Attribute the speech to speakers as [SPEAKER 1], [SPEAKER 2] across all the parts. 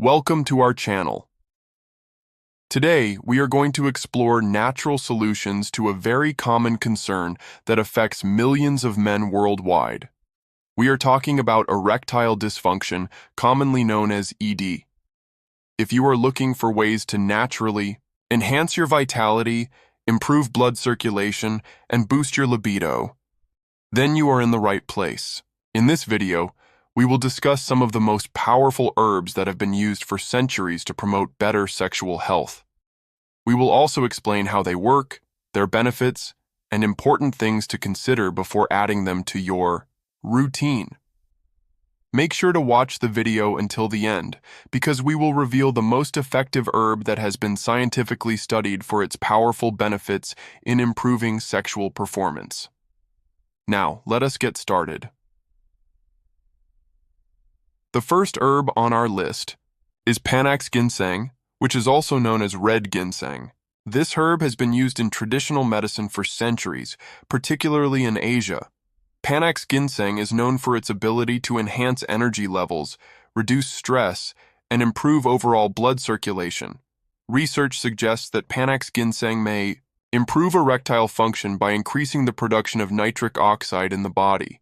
[SPEAKER 1] Welcome to our channel. Today, we are going to explore natural solutions to a very common concern that affects millions of men worldwide. We are talking about erectile dysfunction, commonly known as ED. If you are looking for ways to naturally enhance your vitality, improve blood circulation, and boost your libido, then you are in the right place. In this video, we will discuss some of the most powerful herbs that have been used for centuries to promote better sexual health. We will also explain how they work, their benefits, and important things to consider before adding them to your routine. Make sure to watch the video until the end, because we will reveal the most effective herb that has been scientifically studied for its powerful benefits in improving sexual performance. Now, let us get started. The first herb on our list is Panax Ginseng, which is also known as red ginseng. This herb has been used in traditional medicine for centuries, particularly in Asia. Panax Ginseng is known for its ability to enhance energy levels, reduce stress, and improve overall blood circulation. Research suggests that Panax Ginseng may improve erectile function by increasing the production of nitric oxide in the body.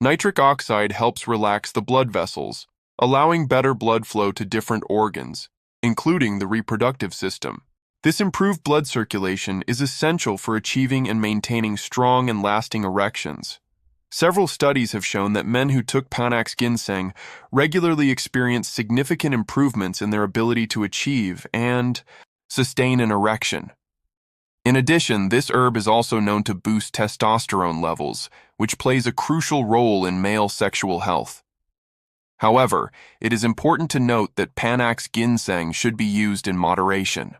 [SPEAKER 1] Nitric oxide helps relax the blood vessels, allowing better blood flow to different organs, including the reproductive system. This improved blood circulation is essential for achieving and maintaining strong and lasting erections. Several studies have shown that men who took Panax Ginseng regularly experienced significant improvements in their ability to achieve and sustain an erection. In addition, this herb is also known to boost testosterone levels, which plays a crucial role in male sexual health. However, it is important to note that Panax Ginseng should be used in moderation.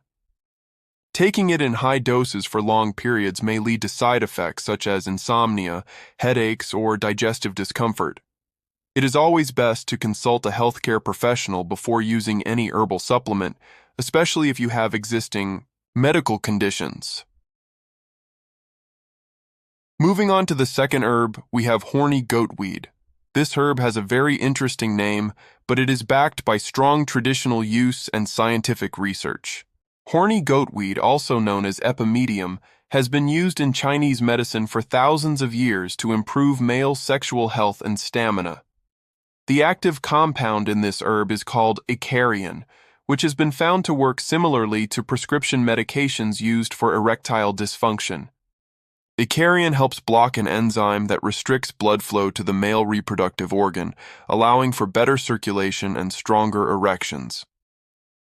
[SPEAKER 1] Taking it in high doses for long periods may lead to side effects such as insomnia, headaches, or digestive discomfort. It is always best to consult a healthcare professional before using any herbal supplement, especially if you have existing medical conditions. Moving on to the second herb, we have Horny Goat Weed. This herb has a very interesting name, but it is backed by strong traditional use and scientific research. Horny goat weed, also known as epimedium, has been used in Chinese medicine for thousands of years to improve male sexual health and stamina. The active compound in this herb is called icariin, which has been found to work similarly to prescription medications used for erectile dysfunction. Icariin helps block an enzyme that restricts blood flow to the male reproductive organ, allowing for better circulation and stronger erections.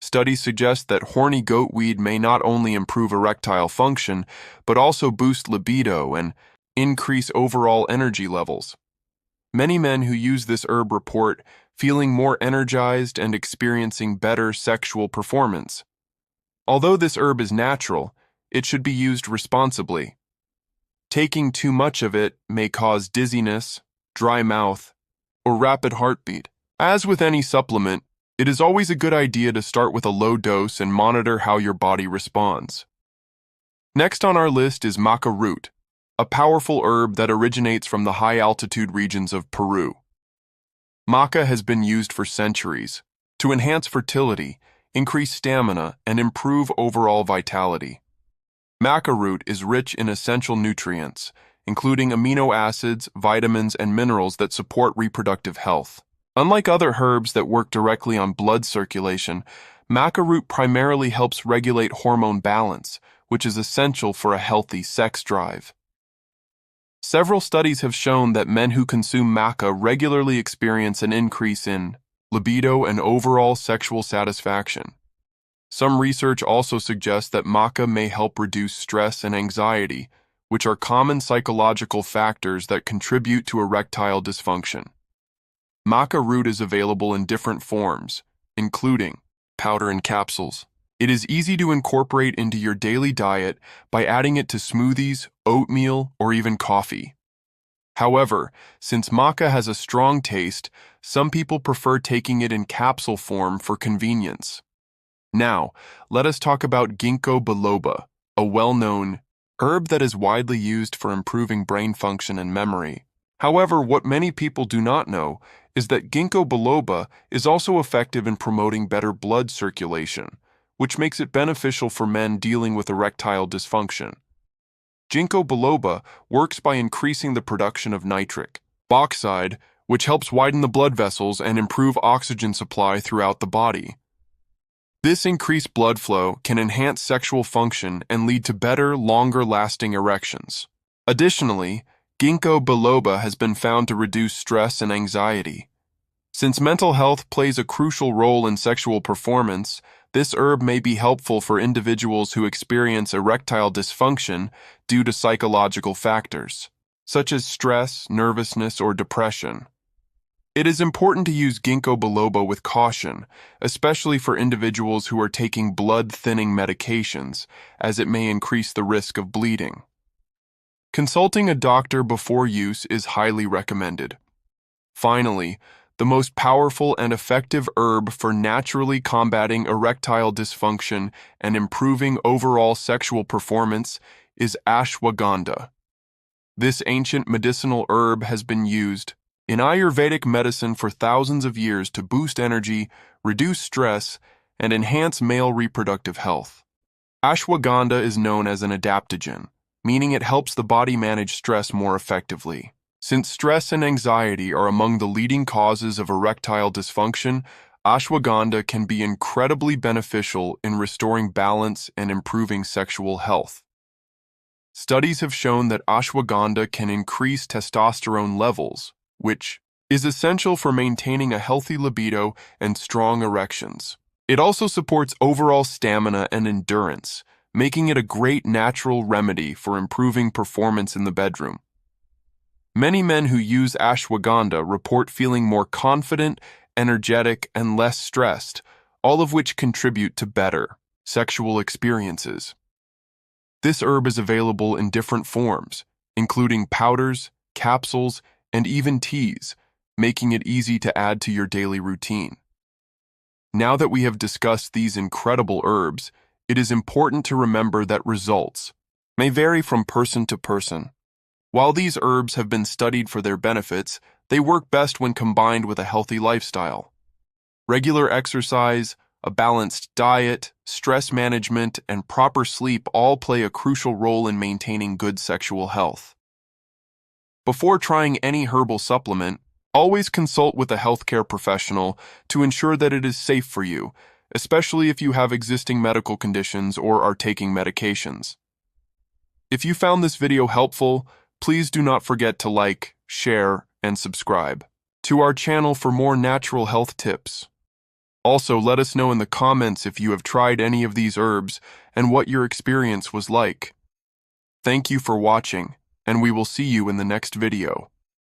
[SPEAKER 1] Studies suggest that horny goat weed may not only improve erectile function, but also boost libido and increase overall energy levels. Many men who use this herb report feeling more energized and experiencing better sexual performance. Although this herb is natural, it should be used responsibly. Taking too much of it may cause dizziness, dry mouth, or rapid heartbeat. As with any supplement, it is always a good idea to start with a low dose and monitor how your body responds. Next on our list is Maca Root, a powerful herb that originates from the high-altitude regions of Peru. Maca has been used for centuries to enhance fertility, increase stamina, and improve overall vitality. Maca root is rich in essential nutrients, including amino acids, vitamins, and minerals that support reproductive health. Unlike other herbs that work directly on blood circulation, Maca root primarily helps regulate hormone balance, which is essential for a healthy sex drive. Several studies have shown that men who consume maca regularly experience an increase in libido and overall sexual satisfaction. Some research also suggests that maca may help reduce stress and anxiety, which are common psychological factors that contribute to erectile dysfunction. Maca root is available in different forms, including powder and capsules. It is easy to incorporate into your daily diet by adding it to smoothies, oatmeal, or even coffee. However, since maca has a strong taste, some people prefer taking it in capsule form for convenience. Now, let us talk about Ginkgo Biloba, a well-known herb that is widely used for improving brain function and memory. However, what many people do not know is that Ginkgo Biloba is also effective in promoting better blood circulation, which makes it beneficial for men dealing with erectile dysfunction. Ginkgo Biloba works by increasing the production of nitric oxide, which helps widen the blood vessels and improve oxygen supply throughout the body. This increased blood flow can enhance sexual function and lead to better, longer-lasting erections. Additionally, Ginkgo Biloba has been found to reduce stress and anxiety. Since mental health plays a crucial role in sexual performance, this herb may be helpful for individuals who experience erectile dysfunction due to psychological factors, such as stress, nervousness, or depression. It is important to use Ginkgo Biloba with caution, especially for individuals who are taking blood-thinning medications, as it may increase the risk of bleeding. Consulting a doctor before use is highly recommended. Finally, the most powerful and effective herb for naturally combating erectile dysfunction and improving overall sexual performance is ashwagandha. This ancient medicinal herb has been used in Ayurvedic medicine for thousands of years to boost energy, reduce stress, and enhance male reproductive health. Ashwagandha is known as an adaptogen, meaning it helps the body manage stress more effectively. Since stress and anxiety are among the leading causes of erectile dysfunction, ashwagandha can be incredibly beneficial in restoring balance and improving sexual health. Studies have shown that ashwagandha can increase testosterone levels, which is essential for maintaining a healthy libido and strong erections. It also supports overall stamina and endurance, making it a great natural remedy for improving performance in the bedroom. Many men who use ashwagandha report feeling more confident, energetic, and less stressed, all of which contribute to better sexual experiences. This herb is available in different forms, including powders, capsules, and even teas, making it easy to add to your daily routine. Now that we have discussed these incredible herbs, it is important to remember that results may vary from person to person. While these herbs have been studied for their benefits, they work best when combined with a healthy lifestyle. Regular exercise, a balanced diet, stress management, and proper sleep all play a crucial role in maintaining good sexual health. Before trying any herbal supplement, always consult with a healthcare professional to ensure that it is safe for you, especially if you have existing medical conditions or are taking medications. If you found this video helpful, please do not forget to like, share, and subscribe to our channel for more natural health tips. Also, let us know in the comments if you have tried any of these herbs and what your experience was like. Thank you for watching, and we will see you in the next video.